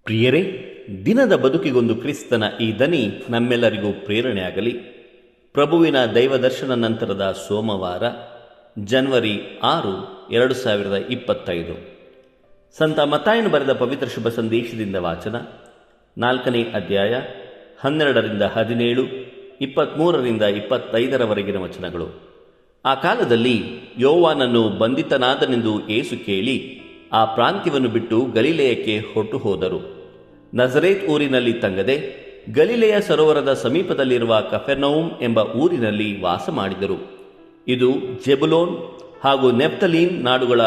ಪ್ರಿಯರೇ, ದಿನದ ಬದುಕಿಗೊಂದು ಕ್ರಿಸ್ತನ ಈ ದನಿ ನಮ್ಮೆಲ್ಲರಿಗೂ ಪ್ರೇರಣೆಯಾಗಲಿ. ಪ್ರಭುವಿನ ದೈವದರ್ಶನ ನಂತರದ ಸೋಮವಾರ, ಜನವರಿ 6, 2025. ಸಂತ ಮತ್ತಾಯನು ಬರೆದ ಪವಿತ್ರ ಶುಭ ಸಂದೇಶದಿಂದ ವಾಚನ. 4ನೇ ಅಧ್ಯಾಯ 12-17, 23-25 ವಚನಗಳು. ಆ ಕಾಲದಲ್ಲಿ ಯೋವಾನನು ಬಂಧಿತನಾದನೆಂದು ಯೇಸು ಕೇಳಿ ಆ ಪ್ರಾಂತ್ಯವನ್ನು ಬಿಟ್ಟು ಗಲಿಲೆಯಕ್ಕೆ ಹೊರಟು ಹೋದರು. ನಜರೇತ್ ಊರಿನಲ್ಲಿ ತಂಗದೆ ಗಲಿಲೆಯ ಸರೋವರದ ಸಮೀಪದಲ್ಲಿರುವ ಕಫೆರ್ನೌಮ್ ಎಂಬ ಊರಿನಲ್ಲಿ ವಾಸ ಮಾಡಿದರು. ಇದು ಜೆಬುಲೋನ್ ಹಾಗೂ ನೆಫ್ತಲೀಮ್ ನಾಡುಗಳ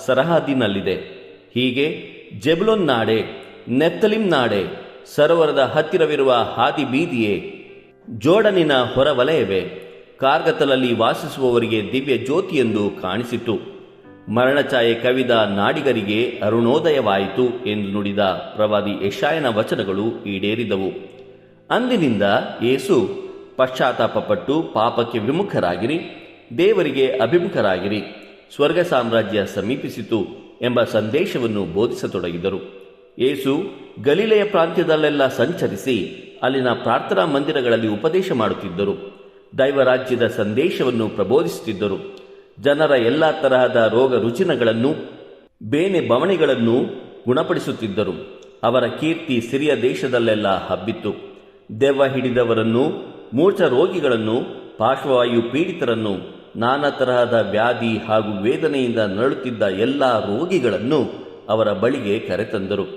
ಸರಹದ್ದಿನಲ್ಲಿದೆ. ಹೀಗೆ ಜೆಬುಲೋನ್ ನಾಡೆ, ನೆಫ್ತಲೀಮ್ ನಾಡೆ, ಸರೋವರದ ಹತ್ತಿರವಿರುವ ಹಾದಿ ಬೀದಿಯೇ, ಜೋರ್ಡನಿನ ಹೊರವಲಯವೇ, ಕಾರ್ಗತ್ತಲಲ್ಲಿ ವಾಸಿಸುವವರಿಗೆ ದಿವ್ಯ ಜ್ಯೋತಿಯೆಂದು ಕಾಣಿಸಿತು. ಮರಣಛಾಯೆ ಕವಿದ ನಾಡಿಗರಿಗೆ ಅರುಣೋದಯವಾಯಿತು ಎಂದು ನುಡಿದ ಪ್ರವಾದಿ ಯೆಶಾಯನ ವಚನಗಳು ಈಡೇರಿದವು. ಅಂದಿನಿಂದ ಯೇಸು ಪಶ್ಚಾತ್ತಾಪಪಟ್ಟು ಪಾಪಕ್ಕೆ ವಿಮುಖರಾಗಿರಿ, ದೇವರಿಗೆ ಅಭಿಮುಖರಾಗಿರಿ, ಸ್ವರ್ಗ ಸಾಮ್ರಾಜ್ಯ ಸಮೀಪಿಸಿತು ಎಂಬ ಸಂದೇಶವನ್ನು ಬೋಧಿಸತೊಡಗಿದರು. ಯೇಸು ಗಲಿಲೆಯ ಪ್ರಾಂತ್ಯದಲ್ಲೆಲ್ಲ ಸಂಚರಿಸಿ ಅಲ್ಲಿನ ಪ್ರಾರ್ಥನಾ ಮಂದಿರಗಳಲ್ಲಿ ಉಪದೇಶ ಮಾಡುತ್ತಿದ್ದರು. ದೈವರಾಜ್ಯದ ಸಂದೇಶವನ್ನು ಪ್ರಬೋಧಿಸುತ್ತಿದ್ದರು. ಜನರ ಎಲ್ಲ ತರಹದ ರೋಗ ರುಜಿನಗಳನ್ನು, ಬೇನೆ ಬವಣೆಗಳನ್ನು ಗುಣಪಡಿಸುತ್ತಿದ್ದರು. ಅವರ ಕೀರ್ತಿ ಸಿರಿಯ ದೇಶದಲ್ಲೆಲ್ಲ ಹಬ್ಬಿತ್ತು. ದೆವ್ವ ಹಿಡಿದವರನ್ನು, ಮೂರ್ಛ ರೋಗಿಗಳನ್ನು, ಪಾರ್ಶ್ವವಾಯು ಪೀಡಿತರನ್ನು, ನಾನಾ ತರಹದ ವ್ಯಾಧಿ ಹಾಗೂ ವೇದನೆಯಿಂದ ನರಳುತ್ತಿದ್ದ ಎಲ್ಲ ರೋಗಿಗಳನ್ನು ಅವರ ಬಳಿಗೆ ಕರೆತಂದರು.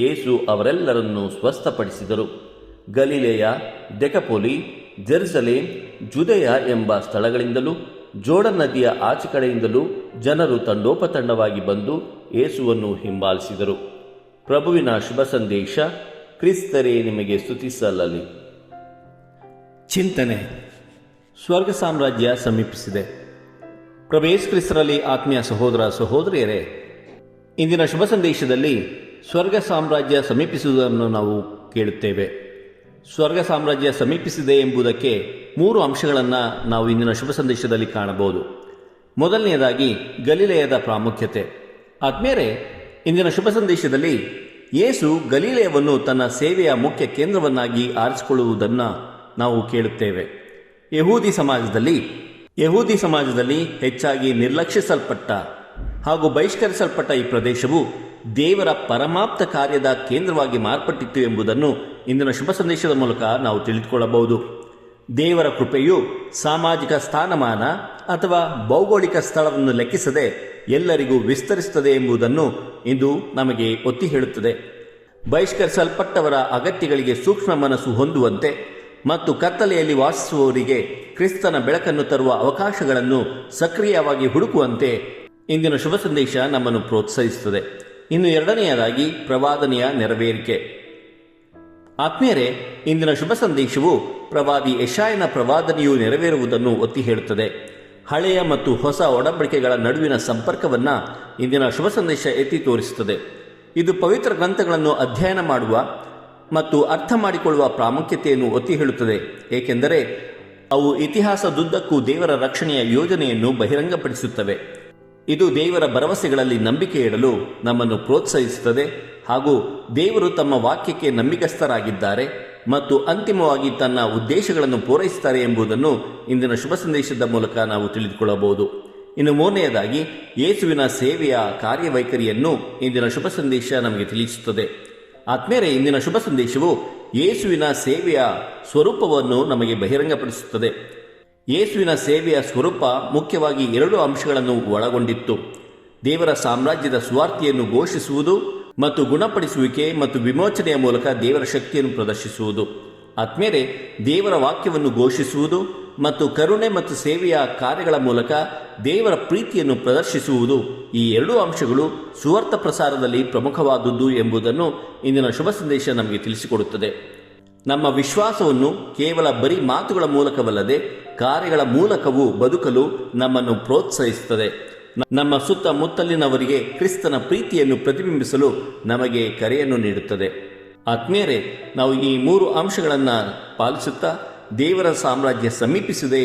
ಯೇಸು ಅವರೆಲ್ಲರನ್ನು ಸ್ವಸ್ಥಪಡಿಸಿದರು. ಗಲಿಲೆಯ, ದೆಕಪೋಲಿ, ಜೆರುಸಲೇಮ್, ಜುದೆಯ ಎಂಬ ಸ್ಥಳಗಳಿಂದಲೂ ಜೋರ್ಡನ್ ನದಿಯ ಆಚೆ ಕಡೆಯಿಂದಲೂ ಜನರು ತಂಡೋಪತಂಡವಾಗಿ ಬಂದು ಯೇಸುವನ್ನು ಹಿಂಬಾಲಿಸಿದರು. ಪ್ರಭುವಿನ ಶುಭ ಸಂದೇಶ. ಕ್ರಿಸ್ತರೇ ನಿಮಗೆ ಸ್ತುತಿಸಲ್ಲಲಿ. ಚಿಂತನೆ. ಸ್ವರ್ಗ ಸಾಮ್ರಾಜ್ಯ ಸಮೀಪಿಸಿದೆ. ಪ್ರಭು ಯೇಸು ಕ್ರಿಸ್ತರಲ್ಲಿ ಆತ್ಮೀಯ ಸಹೋದರ ಸಹೋದರಿಯರೇ, ಇಂದಿನ ಶುಭ ಸಂದೇಶದಲ್ಲಿ ಸ್ವರ್ಗ ಸಾಮ್ರಾಜ್ಯ ಸಮೀಪಿಸುವುದನ್ನು ನಾವು ಕೇಳುತ್ತೇವೆ. ಸ್ವರ್ಗ ಸಾಮ್ರಾಜ್ಯ ಸಮೀಪಿಸಿದೆ ಎಂಬುದಕ್ಕೆ 3 ಅಂಶಗಳನ್ನು ನಾವು ಇಂದಿನ ಶುಭ ಸಂದೇಶದಲ್ಲಿ ಕಾಣಬಹುದು. ಮೊದಲನೆಯದಾಗಿ ಗಲಿಲೆಯದ ಪ್ರಾಮುಖ್ಯತೆ. ಆತ್ಮೀಯರೇ, ಇಂದಿನ ಶುಭ ಸಂದೇಶದಲ್ಲಿ ಯೇಸು ಗಲಿಲೆಯವನ್ನು ತನ್ನ ಸೇವೆಯ ಮುಖ್ಯ ಕೇಂದ್ರವನ್ನಾಗಿ ಆರಿಸಿಕೊಳ್ಳುವುದನ್ನು ನಾವು ಕೇಳುತ್ತೇವೆ. ಯಹೂದಿ ಸಮಾಜದಲ್ಲಿ ಹೆಚ್ಚಾಗಿ ನಿರ್ಲಕ್ಷಿಸಲ್ಪಟ್ಟ ಹಾಗೂ ಬಹಿಷ್ಕರಿಸಲ್ಪಟ್ಟ ಈ ಪ್ರದೇಶವು ದೇವರ ಪರಮಾಪ್ತ ಕಾರ್ಯದ ಕೇಂದ್ರವಾಗಿ ಮಾರ್ಪಟ್ಟಿತ್ತು ಎಂಬುದನ್ನು ಇಂದಿನ ಶುಭ ಸಂದೇಶದ ಮೂಲಕ ನಾವು ತಿಳಿದುಕೊಳ್ಳಬಹುದು. ದೇವರ ಕೃಪೆಯು ಸಾಮಾಜಿಕ ಸ್ಥಾನಮಾನ ಅಥವಾ ಭೌಗೋಳಿಕ ಸ್ಥಳವನ್ನು ಲೆಕ್ಕಿಸದೆ ಎಲ್ಲರಿಗೂ ವಿಸ್ತರಿಸುತ್ತದೆ ಎಂಬುದನ್ನು ಇಂದು ನಮಗೆ ಒತ್ತಿ ಹೇಳುತ್ತದೆ. ಬಹಿಷ್ಕರಿಸಲ್ಪಟ್ಟವರ ಅಗತ್ಯಗಳಿಗೆ ಸೂಕ್ಷ್ಮ ಮನಸ್ಸು ಹೊಂದುವಂತೆ ಮತ್ತು ಕತ್ತಲೆಯಲ್ಲಿ ವಾಸಿಸುವವರಿಗೆ ಕ್ರಿಸ್ತನ ಬೆಳಕನ್ನು ತರುವ ಅವಕಾಶಗಳನ್ನು ಸಕ್ರಿಯವಾಗಿ ಹುಡುಕುವಂತೆ ಇಂದಿನ ಶುಭ ಸಂದೇಶ ನಮ್ಮನ್ನು ಪ್ರೋತ್ಸಾಹಿಸುತ್ತದೆ. ಇನ್ನು ಎರಡನೆಯದಾಗಿ ಪ್ರವಾದನೆಯ ನೆರವೇರಿಕೆ. ಆತ್ಮೀಯರೇ, ಇಂದಿನ ಶುಭ ಸಂದೇಶವು ಪ್ರವಾದಿ ಯೆಶಾಯನ ಪ್ರವಾದನೆಯು ನೆರವೇರುವುದನ್ನು ಒತ್ತಿ ಹೇಳುತ್ತದೆ. ಹಳೆಯ ಮತ್ತು ಹೊಸ ಒಡಂಬಡಿಕೆಗಳ ನಡುವಿನ ಸಂಪರ್ಕವನ್ನು ಇಂದಿನ ಶುಭ ಸಂದೇಶ ಎತ್ತಿ ತೋರಿಸುತ್ತದೆ. ಇದು ಪವಿತ್ರ ಗ್ರಂಥಗಳನ್ನು ಅಧ್ಯಯನ ಮಾಡುವ ಮತ್ತು ಅರ್ಥ ಮಾಡಿಕೊಳ್ಳುವ ಪ್ರಾಮುಖ್ಯತೆಯನ್ನು ಒತ್ತಿ ಹೇಳುತ್ತದೆ, ಏಕೆಂದರೆ ಅವು ಇತಿಹಾಸದುದ್ದಕ್ಕೂ ದೇವರ ರಕ್ಷಣೆಯ ಯೋಜನೆಯನ್ನು ಬಹಿರಂಗಪಡಿಸುತ್ತವೆ. ಇದು ದೇವರ ಭರವಸೆಗಳಲ್ಲಿ ನಂಬಿಕೆ ಇಡಲು ನಮ್ಮನ್ನು ಪ್ರೋತ್ಸಾಹಿಸುತ್ತದೆ ಹಾಗೂ ದೇವರು ತಮ್ಮ ವಾಕ್ಯಕ್ಕೆ ನಂಬಿಕಸ್ಥರಾಗಿದ್ದಾರೆ ಮತ್ತು ಅಂತಿಮವಾಗಿ ತನ್ನ ಉದ್ದೇಶಗಳನ್ನು ಪೂರೈಸುತ್ತಾರೆ ಎಂಬುದನ್ನು ಇಂದಿನ ಶುಭ ಸಂದೇಶದ ಮೂಲಕ ನಾವು ತಿಳಿದುಕೊಳ್ಳಬಹುದು. ಇನ್ನು ಮೂರನೆಯದಾಗಿ ಯೇಸುವಿನ ಸೇವೆಯ ಕಾರ್ಯವೈಖರಿಯನ್ನು ಇಂದಿನ ಶುಭ ಸಂದೇಶ ನಮಗೆ ತಿಳಿಸುತ್ತದೆ. ಆತ್ಮೀಯರೇ, ಇಂದಿನ ಶುಭ ಸಂದೇಶವು ಯೇಸುವಿನ ಸೇವೆಯ ಸ್ವರೂಪವನ್ನು ನಮಗೆ ಬಹಿರಂಗಪಡಿಸುತ್ತದೆ. ಯೇಸುವಿನ ಸೇವೆಯ ಸ್ವರೂಪ ಮುಖ್ಯವಾಗಿ 2 ಅಂಶಗಳನ್ನು ಒಳಗೊಂಡಿತ್ತು. ದೇವರ ಸಾಮ್ರಾಜ್ಯದ ಸುವಾರ್ತೆಯನ್ನು ಘೋಷಿಸುವುದು ಮತ್ತು ಗುಣಪಡಿಸುವಿಕೆ ಮತ್ತು ವಿಮೋಚನೆಯ ಮೂಲಕ ದೇವರ ಶಕ್ತಿಯನ್ನು ಪ್ರದರ್ಶಿಸುವುದು. ಆತ್ಮೀಯರೇ, ದೇವರ ವಾಕ್ಯವನ್ನು ಘೋಷಿಸುವುದು ಮತ್ತು ಕರುಣೆ ಮತ್ತು ಸೇವೆಯ ಕಾರ್ಯಗಳ ಮೂಲಕ ದೇವರ ಪ್ರೀತಿಯನ್ನು ಪ್ರದರ್ಶಿಸುವುದು, ಈ 2 ಅಂಶಗಳು ಸುವಾರ್ಥ ಪ್ರಸಾರದಲ್ಲಿ ಪ್ರಮುಖವಾದುದು ಎಂಬುದನ್ನು ಇಂದಿನ ಶುಭ ಸಂದೇಶ ನಮಗೆ ತಿಳಿಸಿಕೊಡುತ್ತದೆ. ನಮ್ಮ ವಿಶ್ವಾಸವನ್ನು ಕೇವಲ ಬರೀ ಮಾತುಗಳ ಮೂಲಕವಲ್ಲದೆ ಕಾರ್ಯಗಳ ಮೂಲಕವೂ ಬದುಕಲು ನಮ್ಮನ್ನು ಪ್ರೋತ್ಸಾಹಿಸುತ್ತದೆ. ನಮ್ಮ ಸುತ್ತಮುತ್ತಲಿನವರಿಗೆ ಕ್ರಿಸ್ತನ ಪ್ರೀತಿಯನ್ನು ಪ್ರತಿಬಿಂಬಿಸಲು ನಮಗೆ ಕರೆಯನ್ನು ನೀಡುತ್ತದೆ. ಆತ್ಮೀಯರೇ, ನಾವು ಈ 3 ಅಂಶಗಳನ್ನು ಪಾಲಿಸುತ್ತಾ ದೇವರ ಸಾಮ್ರಾಜ್ಯ ಸಮೀಪಿಸಿದೆ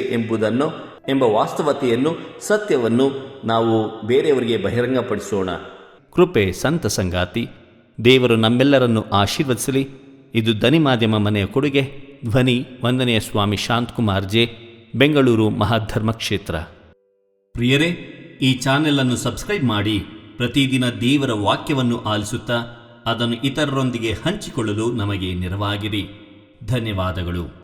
ಎಂಬ ವಾಸ್ತವತೆಯನ್ನು, ಸತ್ಯವನ್ನು ನಾವು ಬೇರೆಯವರಿಗೆ ಬಹಿರಂಗಪಡಿಸೋಣ. ಕೃಪೆ ಸಂತ ಸಂಗಾತಿ ದೇವರು ನಮ್ಮೆಲ್ಲರನ್ನು ಆಶೀರ್ವದಿಸಲಿ. ಇದು ಧ್ವನಿ ಮಾಧ್ಯಮ ಮನೆಯ ಕೊಡುಗೆ. ಧ್ವನಿ ವಂದನೆಯ ಸ್ವಾಮಿ ಶಾಂತಕುಮಾರ್ ಜೆ, ಬೆಂಗಳೂರು ಮಹಾಧರ್ಮಕ್ಷೇತ್ರ. ಪ್ರಿಯರೇ, ಈ ಚಾನೆಲ್ ಸಬ್ಸ್ಕ್ರೈಬ್ ಮಾಡಿ ಪ್ರತಿದಿನ ದೇವರ ವಾಕ್ಯವನ್ನು ಆಲಿಸುತ್ತಾ ಅದನ್ನು ಇತರರೊಂದಿಗೆ ಹಂಚಿಕೊಳ್ಳಲು ನಮಗೆ ನೆರವಾಗಿರಿ. ಧನ್ಯವಾದಗಳು.